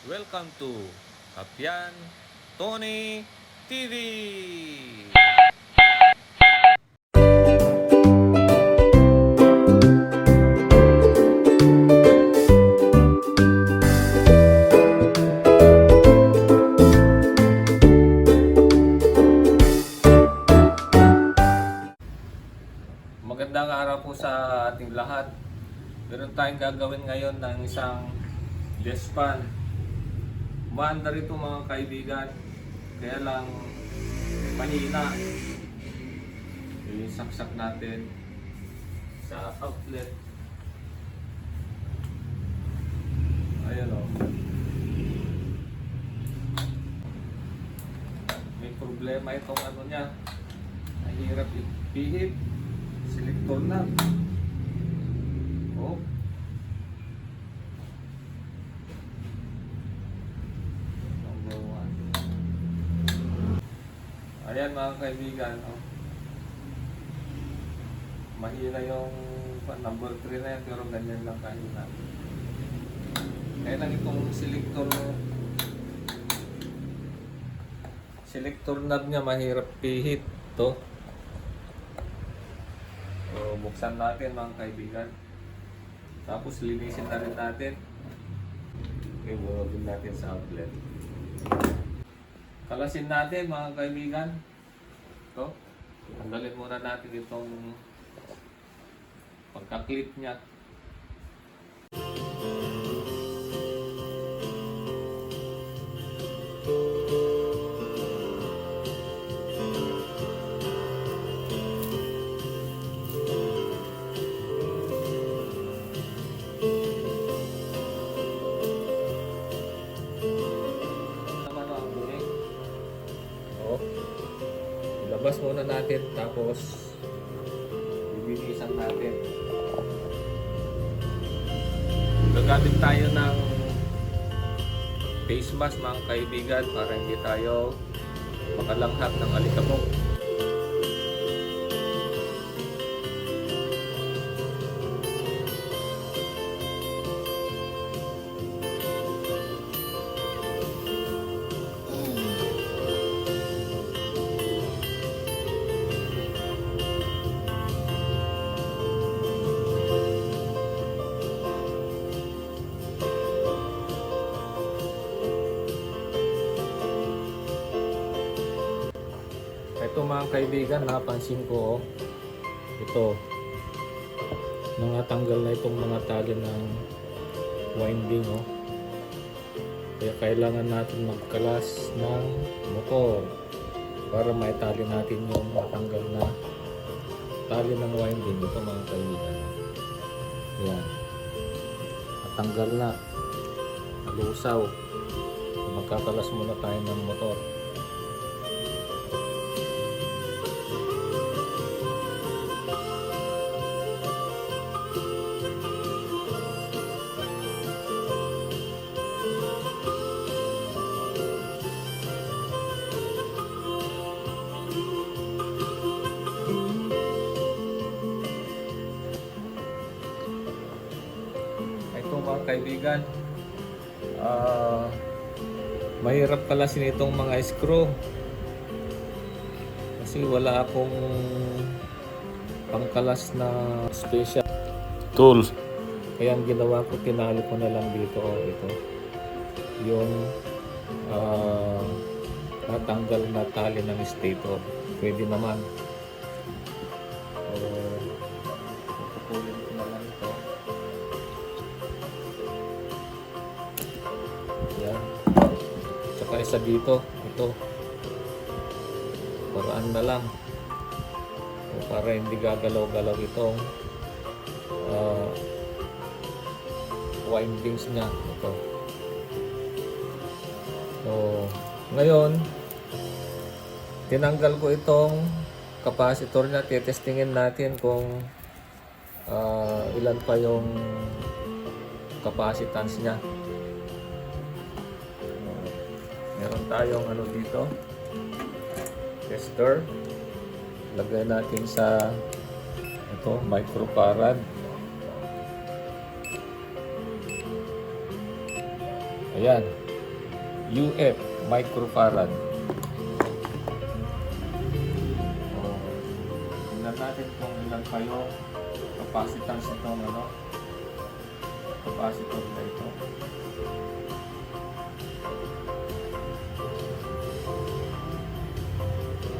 Welcome to Kapian Tony TV! Magandang araw po sa ating lahat. Meron tayong gagawin ngayon ng isang dustpan. Umaandar ito mga kaibigan, kaya lang mahina. Isaksak natin sa outlet. Ayan o. May problema itong ano niya. Mahirap ipihit. Selector na. Oh. Number 1. Ayan mga kaibigan, oh. Mahina yung number 3 na yan, pero ganyan lang kahina. Kaya lang itong selector knob niya mahirap pihit to. So, buksan natin mga kaibigan. Tapos linisin na rin natin. Okay, bunodin natin sa outlet. Kalasin natin mga kaibigan. Ito. Tanggalin muna natin itong pagka-clip niya. Ilabas muna natin, tapos bibinisan natin. Gagamit tayo ng face mask mga kaibigan para hindi tayo makalanghap ng alikabok. Ito mga kaibigan, napansin ko, ito, tanggal na itong mga tali ng winding. Kaya kailangan natin magkalas ng motor para maitali natin yung matanggal na tali ng winding. Ito mga kaibigan, yan, natanggal na, nalusaw. Magkakalas muna tayo ng motor. Mga kaibigan, mahirap kalasin itong mga screw kasi wala akong pangkalas na special tool. Kaya ang ginawa ko, tinali ko na lang dito, ito yung natanggal na tali ng stator. Pwede naman. Pupukulin ko na lang ito. Yan. Tsaka isa dito, ito. Paraan na lang. Para hindi gagalaw-galaw itong windings niya. Ito. So, ngayon, tinanggal ko itong capacitor niya. Titestingin natin kung ilan pa yung capacitance niya. Meron tayong ano dito, tester. Lagay natin sa ito, microfarad. Ayan. UF microfarad. Tingnan natin kung ilan pa yung capacitance nitong capacitor na ito.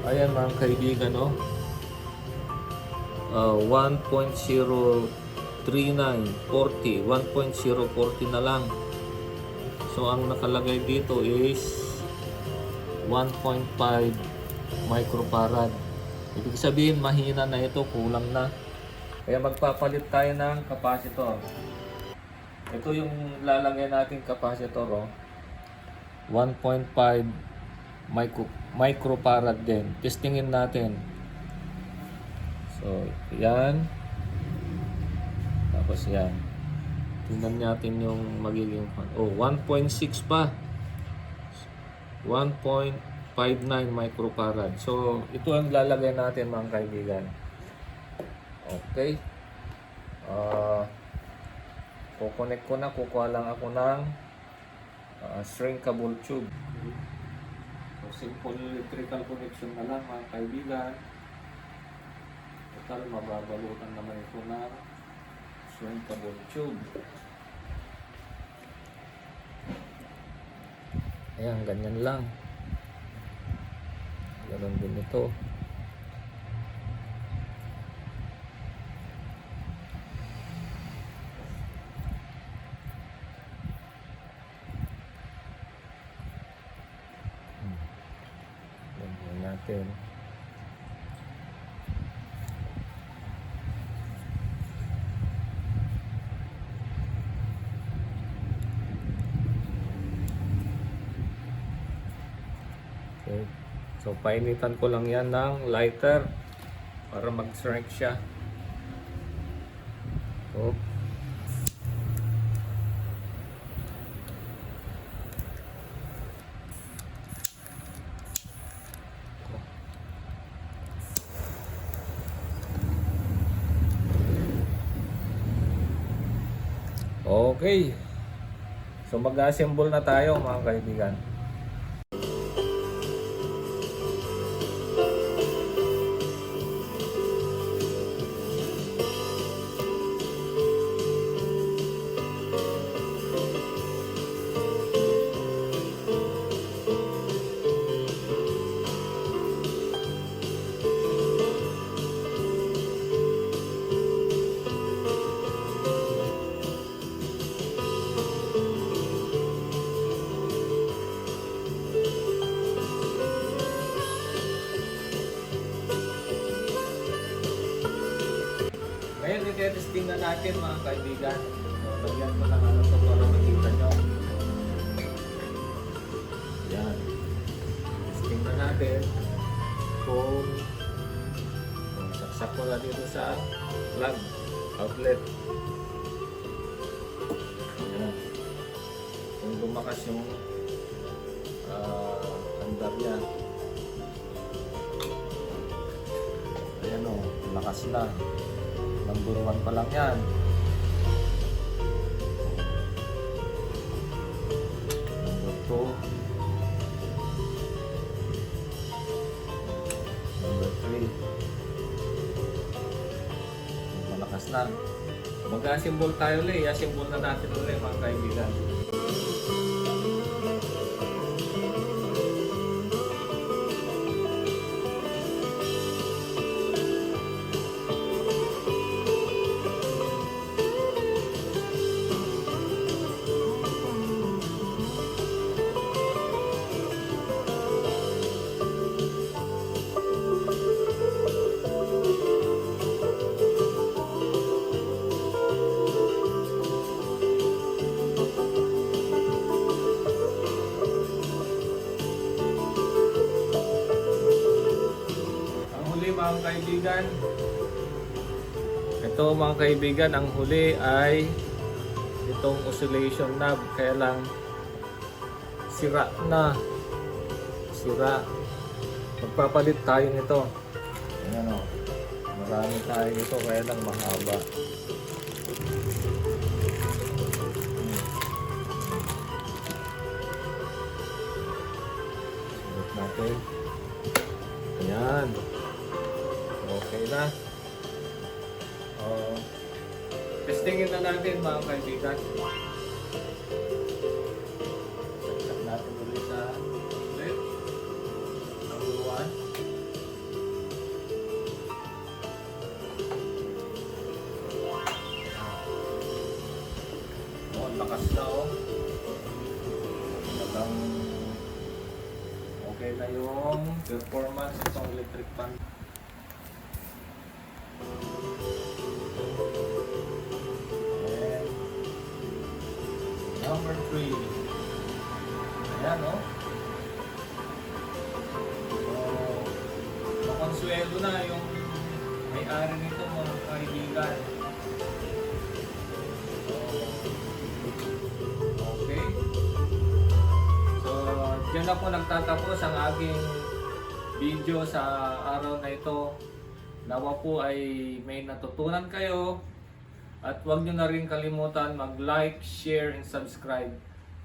Ayan mga kaibigan, 1.03940, 1.040 na lang. So ang nakalagay dito is 1.5 microfarad. Ibig sabihin mahina na ito, kulang na. Kaya magpapalit tayo ng capacitor. Ito yung lalagay natin capacitor, 1.5 microfarad din. Testingin natin. So, yan. Tapos yan. Tingnan natin yung magiging 1.6 pa. 1.59 microfarad. So, ito ang lalagay natin mga kaibigan. Okay. Kukonek ko na. Kukuha lang ako ng shrinkable tube. So, simple electrical connection na lang mga kaibigan. Total, mababalutan naman ito ng shrinkable tube. Ayan, ganyan lang. Ganon din ito. Ganyan natin. Okay. So, painitan ko lang yan ng lighter para mag-shrink siya. So, okay. So, mag-assemble na tayo mga kaibigan. Ngayon, i-testing na natin mga kaibigan. So, lagyan ko lang ito para makita nyo. Yan. Testing na natin kung saksak ko na dito sa plug outlet. Yan. Kung lumakas yung andar niya. Ayan o, lakas na. Number 1 pa lang yan. Number 2. Number 3. Malakas na. Mag-assemble tayo ulit. I-assemble na natin ulit mga kaibigan. Mga kaibigan, ito mga kaibigan, ang huli ay itong oscillation knob, kaya lang sira. Magpapalit tayo nito. Ayan o, marami tayo nito, kaya lang mahaba. natin. Ayan. Okay na. Testingin na natin mga kaibigan. Set natin ulit sa ulit. Number 1. Oh, lakas na oh. Talagang okay na yung performance itong electric fan. And number 3. Ayan oh. So, makonsuelo na yung may-ari nito mga kaibigan. Okay. So, dyan na po nagtatapos ang aking video sa araw na ito. Nawa po ay may natutunan kayo. At huwag nyo na rin kalimutan mag-like, share, and subscribe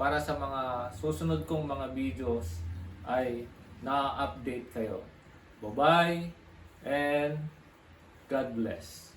para sa mga susunod kong mga videos ay na-update kayo. Bye-bye and God bless.